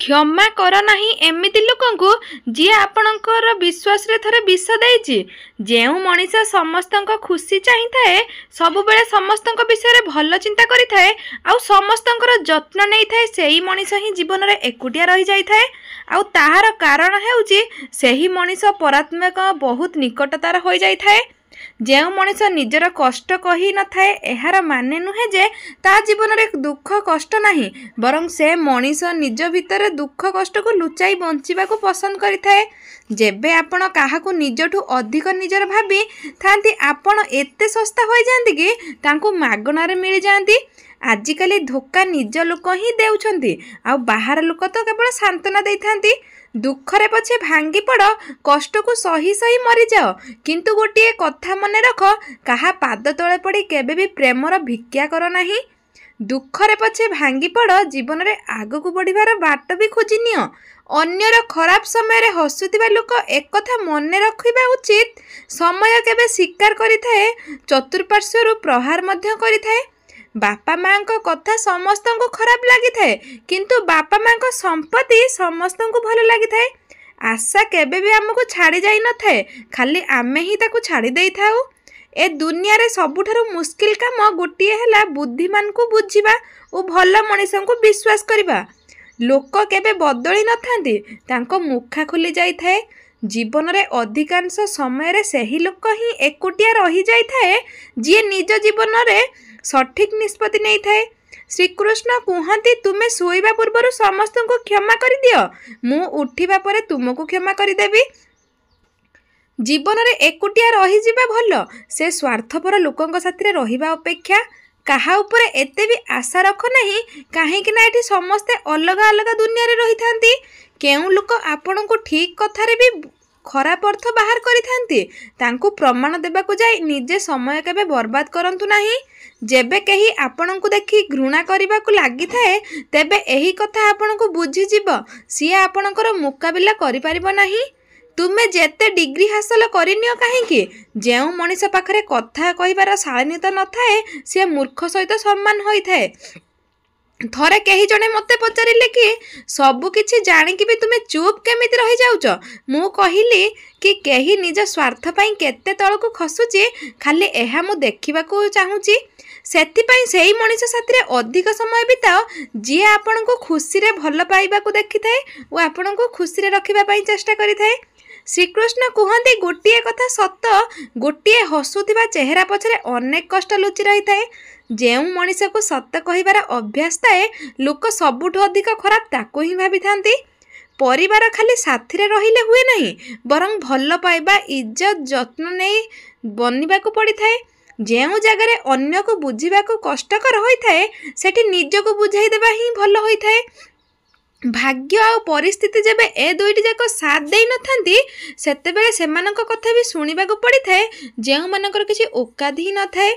क्षमा कर नाही एमिति लोकंकु जी आपणकर विश्वास रे थरे विष देइछि। जेउ मनीष समस्तंक खुशी चाहि थाए, सब बेले समस्तंक विषय रे भल चिंता करि थाए, आउ समस्तंकर जत्न नै थाए, सेही मनीष ही जीवन रे एकुटिया रहि जाई थाए। आउ ताहार कारण हेउछि सेही मनीष परात्मक बहुत निकटतार होई जाई थाए। जेउ मनीष निजर कष्ट कही न थाए, एहार माने नुहे जे ता जीवन रे दुख कष्ट नाही, बरं से मनीष निज भितर दुख कष्ट को लुचाई बंचिबा को पसंद करि थाए। जेबे आपण काहाकू निजठू अधिक निजर भाबी थांती, आपण एते सस्ता होई जांती कि तांकू मागणारे मिल जांती। आजिकाली धोखा निज लोक ही देउछंती, आउ बाहर लोक तो केवल सांत्वना देइथांती। दुखरे पछे भांगी पड़, कष्ट को सही सही मरी जाओ, किंतु गोटे कथा मने रख, कहा पाद तले पड़ी केबे भी प्रेमर भिक्षा कर नाही। दुखरे पछे भांगी पड़, जीवन रे आग को बढ़िबार बाट भी खोजी नियो। अन्यर खराब समय रे हसुथिबा लोक एक कथा मने रखिबा उचित, समय केबे स्वीकार करिथाए, चतुर्पार्श्वरु प्रहार मध्य करिथाए। बापा माँ को कथा समस्त को खराब लगी थाए, किंतु बापा माँ को संपत्ति समस्त को भल लगी थाए। आशा केबे भी आमको छाड़ी जाई न थाए, खाली आमे ही ताको छाड़ी देई थाउ। ए दुनिया रे सबुठारु मुश्किल काम गोटिए हैला बुद्धिमान को बुझिबा ओ भल मनीष को विश्वास करिबा। लोक केबे बदली न थांती, तांको मुखा खुली जाई थाए। जीवन रे अधिकांश समय रे सेही लोक ही एकुटिया रही जाई थाए, जे निज जीवन रे सठिक निष्पत्ति नहीं थाए। श्रीकृष्ण कहते, तुमे शोइबा पूर्व समस्त को क्षमा कर दियो, मु उठिबा परे तुमको क्षमा करदेवी। जीवन रे एकुटिया रही जिबा भल, से स्वार्थपर लोकंक साथी रहिबा अपेक्षा काहा उपरे एते भी आशा रख नहीं। काहेकि ना एठी समस्ते अलग अलग दुनिया रे रही थांती। केउ लोक आपन को ठीक कथारे भी खराब अर्थ बाहर करिथांती, तांकु प्रमाण देबाकू जाई निजे समय केबे बर्बाद करंतु नाही। जेबे कहीं आपण को देखी घृणा करने को लगी थाए, तेबे एही कथा आपण को बुझी जीव, सी आपणकर मुकाबिला करि परिबो नाही। तुमे जेते डिग्री हासिल करिनियो काहेकि, जेउ मनीष पाखरे कथा कहिबार शालीनता न थाए, सी मूर्ख सहित सम्मान होई थाए। थरे कही जने मते पचारिले कि सबु किछि जानिकि भी तुमे चुप केमिति रही जाउच। मु कहिली कि केही निज स्वार्थ पई केते तळकु खसुची, खाली एहा मु देखिबाकू चाहूची। सेथिपाई सेही मनीष साथी अधिक समय बिताओ, जी आपण को खुशी रे भल पाइबाकू देखि थाए और आपण को खुशी रे रखिबा पई चेष्टा करि थाए। श्रीकृष्ण कहते, गोटे कथा सत, गोटे हसुथिबा चेहरा पछरे अनेक कष्ट लुचि रही थाए। जेउ मनीष को सत कहिबार अभ्यास थाए, लोक सबुठु अधिक खराब ताको ही भाबी थांती। परिवार खाली साथी रे रहिले हुए नहीं, बरं भल पाइबा इज्जत जत्न नहीं बनिबाकू पड़ी थाए। जेउ जगार अन्य को बुझिबाकू कष्टकर होई थाए, सेठी निज को बुझाई देबा ही भल होई थाए। भाग्य आ परिस्थिति जेबे ए दुईटी जाक साथ देई न थांती, सेतेबेले सेमानक कथा भी सुनिबाकू पड़ी थाए, जेउ मानकर किछि औकात ही न थाए।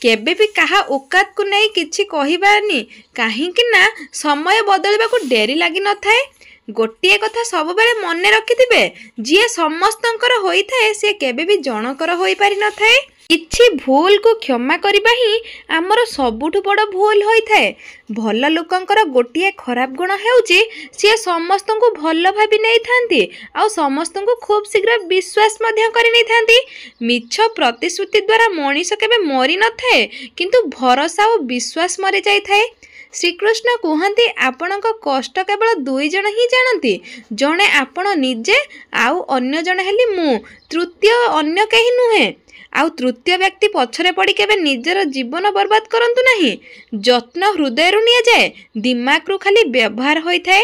केबे भी कहा औकात को नहीं किछि कहिबानी, काहेकि ना समय बदलिबाकू डेरी लागी न थाए। गोटे कथा सब बेले मन रखिथिबे, जी समस्तंकर होई थाए, से केबे भी जनकर होई पारि न थाए। किछि भूल को क्षमा करिबा ही आमर सबुठु बड़ भूल होई थाए। भल लोकंकर गोटे खराब गुण हेउची, से समस्त को भल भाबी नहीं थांती, आ समस्त को खूब शीघ्र विश्वास मध्य करि नहीं थांती। मिछ प्रतिश्रुति द्वारा मनीष केबे मरी न थाए, किंतु भरोसा और विश्वास मरी जाई थाए। श्रीकृष्ण कहते, आपणक कष्ट केवल दुई जन ही जानती, जणे आपण निजे, आउ अन्य जण हेली मु, तृतीय अन्य केही नुहे। आउ तृतीय व्यक्ति पछरे पड़ी केबे निजर जीवन बर्बाद करंतु नहीं। जत्न हृदय रु निया जाए, दिमाग रु खाली व्यवहार होई थाए।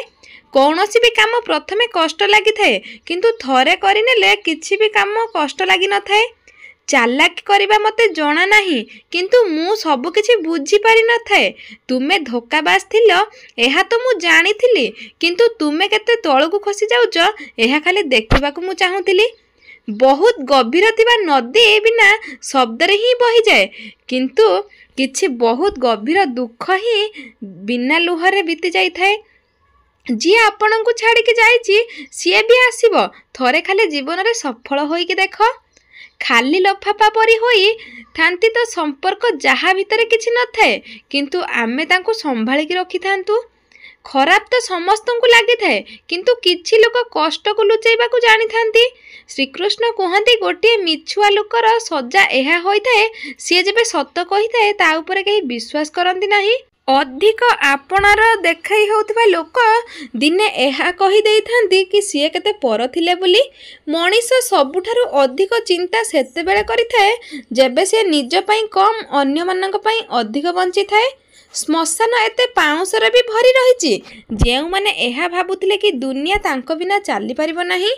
कौनसी भी काम प्रथमे कष्ट लगी थाए, किंतु थरे करिनेले किछि भी काम कष्ट लगी न थाए। चालाक करिबा मते जणा नाही, किंतु मु सब किछि बुझी पारि न थाए। तुमे धोकाबाज थिलो, एहा तो मु जानिथिली, किंतु तुमे केते तळकु खसी जाउच, एहा खाली देखिबाकू मु चाहूथिली। बहुत गभीर थिबा नदी बिना शब्द रे ही बही जाए, किंतु किछि बहुत गभीर दुख ही बिना लुहरे बीती जाई थाए। जी आपण को छाड़ी के जाइछि, सी भी आसीबो, थरे खाली जीवन रे सफल होई के देख। खाली लफाफा परी होई थांती तो संपर्क जहा भितरे किछि न थाए, किंतु आमे तांको संभाळी के रखि थांतु। ଖରାପ ତ ସମସ୍ତଙ୍କୁ ଲାଗିଥାଏ, କିନ୍ତୁ କିଛି ଲୋକ କଷ୍ଟକୁ ଲୁଚେଇବାକୁ ଜାଣିଥାନ୍ତି। ଶ୍ରୀକୃଷ୍ଣ କୁହନ୍ତି ଗୋଟିଏ ମିଛୁଆ ଲୋକର ସଜା ଏହା ହୋଇଥାଏ, ସିଏ ଯେବେ ସତ କହିଥାଏ ତା ଉପରେ କେହି ବିଶ୍ୱାସ କରନ୍ତି ନାହିଁ। ଅଧିକ ଆପଣାର ଦେଖାଇ ହେଉଥିବା ଲୋକ ଦିନେ ଏହା କହିଦେଇଥାନ୍ତି କି ସିଏ କେତେ ପର ଥିଲେ ବୋଲି। ମଣିଷ ସବୁଠାରୁ ଅଧିକ ଚିନ୍ତା ସେତେବେଳେ କରିଥାଏ ଯେବେ ସିଏ ନିଜ ପାଇଁ କମ୍ ଅନ୍ୟମାନଙ୍କ ପାଇଁ ଅଧିକ ବଞ୍ଚିଥାଏ। ଶ୍ମଶାନ ଏତେ ପାଉଁଶରେ ବି ଭରି ରହିଛି, ଯେଉଁମାନେ ଏହା ଭାବୁଥିଲେ କି ଦୁନିଆ ତାଙ୍କ ବିନା ଚାଲିପାରିବ ନାହିଁ।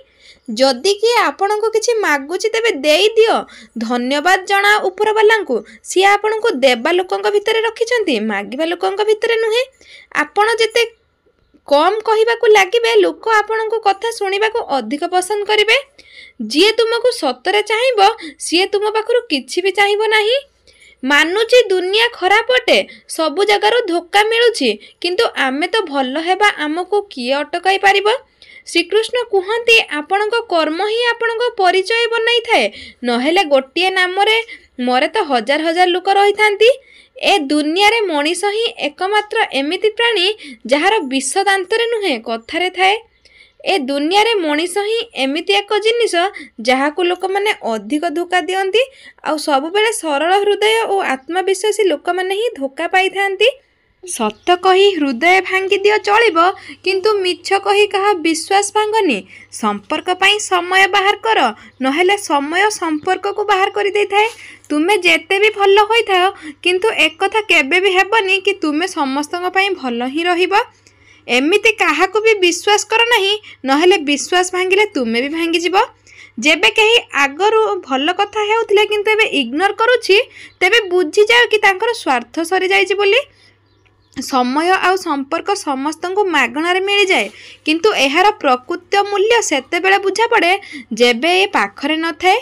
ଯଦି କିଏ ଆପଣଙ୍କୁ କିଛି ମାଗୁଛି ତେବେ ଦେଇଦିଅ, ଧନ୍ୟବାଦ ଜଣାଅ ଉପରବାଲାଙ୍କୁ। ସିଏ ଆପଣଙ୍କୁ ଦେବା ଲୋକଙ୍କ ଭିତରେ ରଖିଛନ୍ତି, ମାଗିବା ଲୋକଙ୍କ ଭିତରେ ନୁହେଁ। ଆପଣ ଯେତେ କମ୍ କହିବାକୁ ଲାଗିବେ, ଲୋକ ଆପଣଙ୍କ କଥା ଶୁଣିବାକୁ ଅଧିକ ପସନ୍ଦ କରିବେ। ଯିଏ ତୁମକୁ ସତରେ ଚାହିଁବ ସିଏ ତୁମ ପାଖରୁ କିଛି ବି ଚାହିଁବ ନାହିଁ। ମାନୁଛି ଦୁନିଆ ଖରାପ ଅଟେ, ସବୁ ଜାଗାରୁ ଧୋକା ମିଳୁଛି, କିନ୍ତୁ ଆମେ ତ ଭଲ ହେବା ଆମକୁ କିଏ ଅଟକାଇ ପାରିବ? ଶ୍ରୀକୃଷ୍ଣ କୁହନ୍ତି ଆପଣଙ୍କ କର୍ମ ହିଁ ଆପଣଙ୍କ ପରିଚୟ ବନାଇଥାଏ, ନହେଲେ ଗୋଟିଏ ନାମରେ ମରେ ତ ହଜାର ହଜାର ଲୋକ ରହିଥାନ୍ତି। ଏ ଦୁନିଆରେ ମଣିଷ ହିଁ ଏକମାତ୍ର ଏମିତି ପ୍ରାଣୀ ଯାହାର ବିଷ ଦାନ୍ତରେ ନୁହେଁ କଥାରେ ଥାଏ। ଏ ଦୁନିଆରେ ମଣିଷ ହିଁ ଏମିତି ଏକ ଜିନିଷ ଯାହାକୁ ଲୋକମାନେ ଅଧିକ ଧୋକା ଦିଅନ୍ତି, ଆଉ ସବୁବେଳେ ସରଳ ହୃଦୟ ଓ ଆତ୍ମବିଶ୍ୱାସୀ ଲୋକମାନେ ହିଁ ଧୋକା ପାଇଥାନ୍ତି। ସତ କହି ହୃଦୟ ଭାଙ୍ଗି ଦିଅ ଚଳିବ, କିନ୍ତୁ ମିଛ କହି କାହା ବିଶ୍ୱାସ ଭାଙ୍ଗନି। ସମ୍ପର୍କ ପାଇଁ ସମୟ ବାହାର କର, ନହେଲେ ସମୟ ସମ୍ପର୍କକୁ ବାହାର କରିଦେଇଥାଏ। ତୁମେ ଯେତେ ବି ଭଲ ହୋଇଥାଅ, କିନ୍ତୁ ଏକଥା କେବେ ବି ହେବନି କି ତୁମେ ସମସ୍ତଙ୍କ ପାଇଁ ଭଲ ହିଁ ରହିବ। ଏମିତି କାହାକୁ ବି ବିଶ୍ୱାସ କର ନାହିଁ, ନହେଲେ ବିଶ୍ୱାସ ଭାଙ୍ଗିଲେ ତୁମେ ବି ଭାଙ୍ଗିଯିବ। ଯେବେ କେହି ଆଗରୁ ଭଲ କଥା ହେଉଥିଲେ କିନ୍ତୁ ଏବେ ଇଗ୍ନୋର କରୁଛି, ତେବେ ବୁଝିଯାଅ କି ତାଙ୍କର ସ୍ୱାର୍ଥ ସରିଯାଇଛି ବୋଲି। ସମୟ ଆଉ ସମ୍ପର୍କ ସମସ୍ତଙ୍କୁ ମାଗଣାରେ ମିଳିଯାଏ, କିନ୍ତୁ ଏହାର ପ୍ରକୃତ ମୂଲ୍ୟ ସେତେବେଳେ ବୁଝାପଡ଼େ ଯେବେ ଏ ପାଖରେ ନଥାଏ।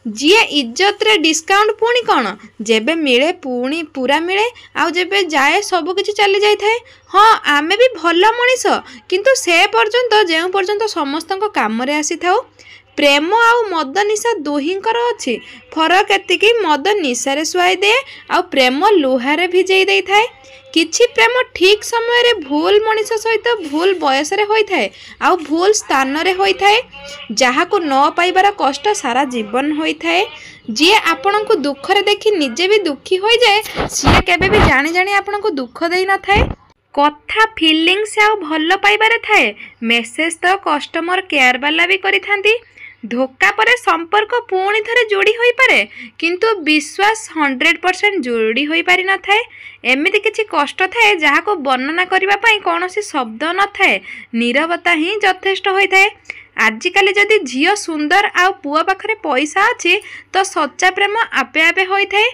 ଯିଏ ଇଜ୍ଜତରେ ଡିସ୍କାଉଣ୍ଟ ପୁଣି କ'ଣ, ଯେବେ ମିଳେ ପୁଣି ପୁରା ମିଳେ, ଆଉ ଯେବେ ଯାଏ ସବୁକିଛି ଚାଲି ଯାଇଥାଏ। ହଁ, ଆମେ ବି ଭଲ ମଣିଷ, କିନ୍ତୁ ସେ ପର୍ଯ୍ୟନ୍ତ ଯେଉଁ ପର୍ଯ୍ୟନ୍ତ ସମସ୍ତଙ୍କ କାମରେ ଆସିଥାଉ। ପ୍ରେମ ଆଉ ମଦ ନିଶା ଦୁହିଁଙ୍କର ଅଛି, ଫରକ ଏତିକି ମଦ ନିଶାରେ ଶୁଆଇ ଦିଏ, ଆଉ ପ୍ରେମ ଲୁହାରେ ଭିଜେଇ ଦେଇଥାଏ। କିଛି ପ୍ରେମ ଠିକ୍ ସମୟରେ ଭୁଲ ମଣିଷ ସହିତ ଭୁଲ ବୟସରେ ହୋଇଥାଏ, ଆଉ ଭୁଲ ସ୍ଥାନରେ ହୋଇଥାଏ, ଯାହାକୁ ନ ପାଇବାର କଷ୍ଟ ସାରା ଜୀବନ ହୋଇଥାଏ। ଯିଏ ଆପଣଙ୍କୁ ଦୁଃଖରେ ଦେଖି ନିଜେ ବି ଦୁଃଖୀ ହୋଇଯାଏ, ସିଏ କେବେ ବି ଜାଣି ଜାଣି ଆପଣଙ୍କୁ ଦୁଃଖ ଦେଇନଥାଏ। କଥା ଫିଲିଂସ୍ ଆଉ ଭଲ ପାଇବାରେ ଥାଏ, ମେସେଜ ତ କଷ୍ଟମର କେୟାର ବାଲା ବି କରିଥାନ୍ତି। ଧୋକା ପରେ ସମ୍ପର୍କ ପୁଣି ଥରେ ଯୋଡ଼ି ହୋଇପାରେ, କିନ୍ତୁ ବିଶ୍ୱାସ 100% ଯୋଡ଼ି ହୋଇପାରିନଥାଏ। ଏମିତି କିଛି କଷ୍ଟ ଥାଏ ଯାହାକୁ ବର୍ଣ୍ଣନା କରିବା ପାଇଁ କୌଣସି ଶବ୍ଦ ନଥାଏ, ନୀରବତା ହିଁ ଯଥେଷ୍ଟ ହୋଇଥାଏ। ଆଜିକାଲି ଯଦି ଝିଅ ସୁନ୍ଦର ଆଉ ପୁଅ ପାଖରେ ପଇସା ଅଛି, ତ ସଚ୍ଚା ପ୍ରେମ ଆପେ ଆପେ ହୋଇଥାଏ।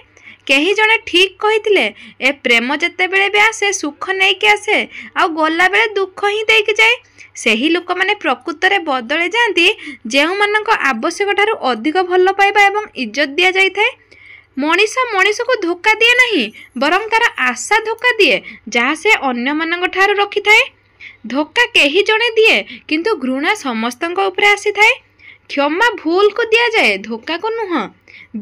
କେହି ଜଣେ ଠିକ୍ କହିଥିଲେ, ଏ ପ୍ରେମ ଯେତେବେଳେ ବି ଆସେ ସୁଖ ନେଇକି ଆସେ, ଆଉ ଗଲାବେଳେ ଦୁଃଖ ହିଁ ଦେଇକି ଯାଏ। ସେହି ଲୋକମାନେ ପ୍ରକୃତରେ ବଦଳି ଯାଆନ୍ତି ଯେଉଁମାନଙ୍କ ଆବଶ୍ୟକ ଠାରୁ ଅଧିକ ଭଲ ପାଇବା ଏବଂ ଇଜ୍ଜତ ଦିଆଯାଇଥାଏ। ମଣିଷ ମଣିଷକୁ ଧୋକା ଦିଏ ନାହିଁ, ବରଂ ତାର ଆଶା ଧୋକା ଦିଏ ଯାହା ସେ ଅନ୍ୟମାନଙ୍କ ଠାରୁ ରଖିଥାଏ। ଧୋକା କେହି ଜଣେ ଦିଏ, କିନ୍ତୁ ଘୃଣା ସମସ୍ତଙ୍କ ଉପରେ ଆସିଥାଏ। କ୍ଷମା ଭୁଲକୁ ଦିଆଯାଏ, ଧୋକାକୁ ନୁହଁ।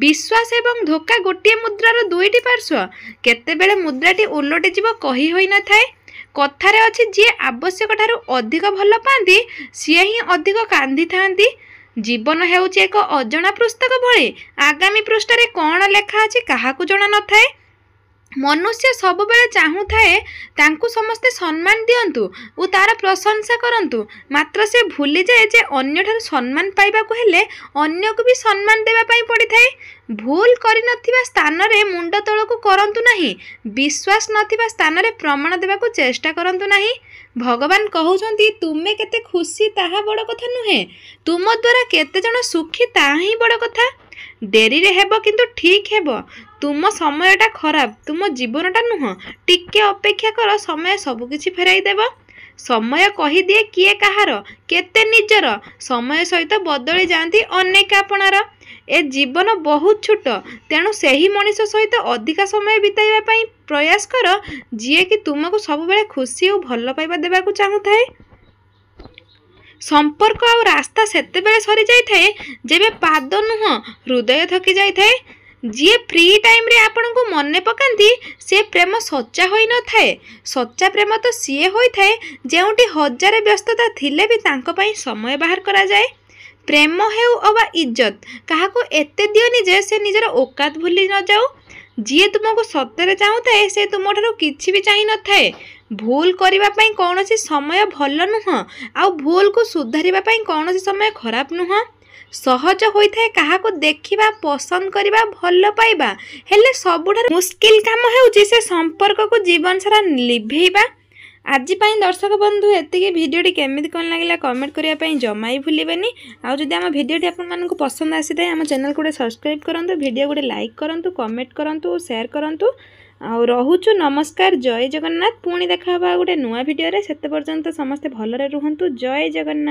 ବିଶ୍ୱାସ ଏବଂ ଧୋକା ଗୋଟିଏ ମୁଦ୍ରାର ଦୁଇଟି ପାର୍ଶ୍ୱ। କେତେବେଳେ ମୁଦ୍ରାଟି ଓଲଟିଯିବ କହି ହୋଇନଥାଏ। କଥାରେ ଅଛି, ଯିଏ ଆବଶ୍ୟକ ଠାରୁ ଅଧିକ ଭଲ ପାଆନ୍ତି ସିଏ ହିଁ ଅଧିକ କାନ୍ଦିଥାନ୍ତି। ଜୀବନ ହେଉଛି ଏକ ଅଜଣା ପୁସ୍ତକ ଭଳି, ଆଗାମୀ ପୃଷ୍ଠାରେ କ'ଣ ଲେଖା ଅଛି କାହାକୁ ଜଣା ନଥାଏ। ମନୁଷ୍ୟ ସବୁବେଳେ ଚାହୁଁଥାଏ ତାଙ୍କୁ ସମସ୍ତେ ସମ୍ମାନ ଦିଅନ୍ତୁ ଓ ତାର ପ୍ରଶଂସା କରନ୍ତୁ, ମାତ୍ର ସେ ଭୁଲିଯାଏ ଯେ ଅନ୍ୟଠାରୁ ସମ୍ମାନ ପାଇବାକୁ ହେଲେ ଅନ୍ୟକୁ ବି ସମ୍ମାନ ଦେବା ପାଇଁ ପଡ଼ିଥାଏ। ଭୁଲ କରିନଥିବା ସ୍ଥାନରେ ମୁଣ୍ଡ ତଳକୁ କରନ୍ତୁ ନାହିଁ, ବିଶ୍ୱାସ ନଥିବା ସ୍ଥାନରେ ପ୍ରମାଣ ଦେବାକୁ ଚେଷ୍ଟା କରନ୍ତୁ ନାହିଁ। ଭଗବାନ କହୁଛନ୍ତି, ତୁମେ କେତେ ଖୁସି ତାହା ବଡ଼ କଥା ନୁହେଁ, ତୁମ ଦ୍ୱାରା କେତେଜଣ ସୁଖୀ ତାହା ହିଁ ବଡ଼ କଥା। ଡେରିରେ ହେବ କିନ୍ତୁ ଠିକ୍ ହେବ। ତୁମ ସମୟଟା ଖରାପ, ତୁମ ଜୀବନଟା ନୁହଁ। ଟିକେ ଅପେକ୍ଷା କର, ସମୟ ସବୁକିଛି ଫେରାଇ ଦେବ। ସମୟ କହିଦିଏ କିଏ କାହାର, କେତେ ନିଜର। ସମୟ ସହିତ ବଦଳି ଯାଆନ୍ତି ଅନେକ ଆପଣାର। ଏ ଜୀବନ ବହୁତ ଛୋଟ, ତେଣୁ ସେହି ମଣିଷ ସହିତ ଅଧିକା ସମୟ ବିତାଇବା ପାଇଁ ପ୍ରୟାସ କର ଯିଏକି ତୁମକୁ ସବୁବେଳେ ଖୁସି ଓ ଭଲ ପାଇବା ଦେବାକୁ ଚାହୁଁଥାଏ। ସମ୍ପର୍କ ଆଉ ରାସ୍ତା ସେତେବେଳେ ସରିଯାଇଥାଏ ଯେବେ ପାଦ ନୁହଁ ହୃଦୟ ଥକି ଯାଇଥାଏ। जी फ्री टाइम रे आपन को मन पकांती से प्रेम सच्चा होई न थाए। सच्चा प्रेम तो सीए होई थाए जेउटी हजार व्यस्तता थिले भी तांको पई समय बाहर करा जाए। प्रेम हेउ अबा इज्जत काहाको एते दियोनी जे से निजर औकात भूली न जाऊ। जी तुमको सत्य चाहूए से तुम ठार किसी भी चाह न थाए। भूल करने कौन समय भल नुह आ भूल को सुधार कौन समय खराब नुह। सहज होता है क्या देखा पसंद करवा भल पाइबा हेले सबुठार मुस्किल काम है से संपर्क को जीवन सारा लिभेबा। आज दर्शक बंधु एतिकी भिडियोटी केमिति कौन लगे कमेंट करने जमा ही भूलें। आदि आम भिडियोटी आपको पसंद आसी था आम चैनल को सब्सक्राइब करूँ, भिडियो गोटे लाइक करूँ, कमेंट करूँ, शेयर करूँ। आ रोचु नमस्कार, जय जगन्नाथ। पुणी देखा गोटे नुआ भिडियो से पर्यंत समस्ते भलरे रुहंतु। जय जगन्नाथ।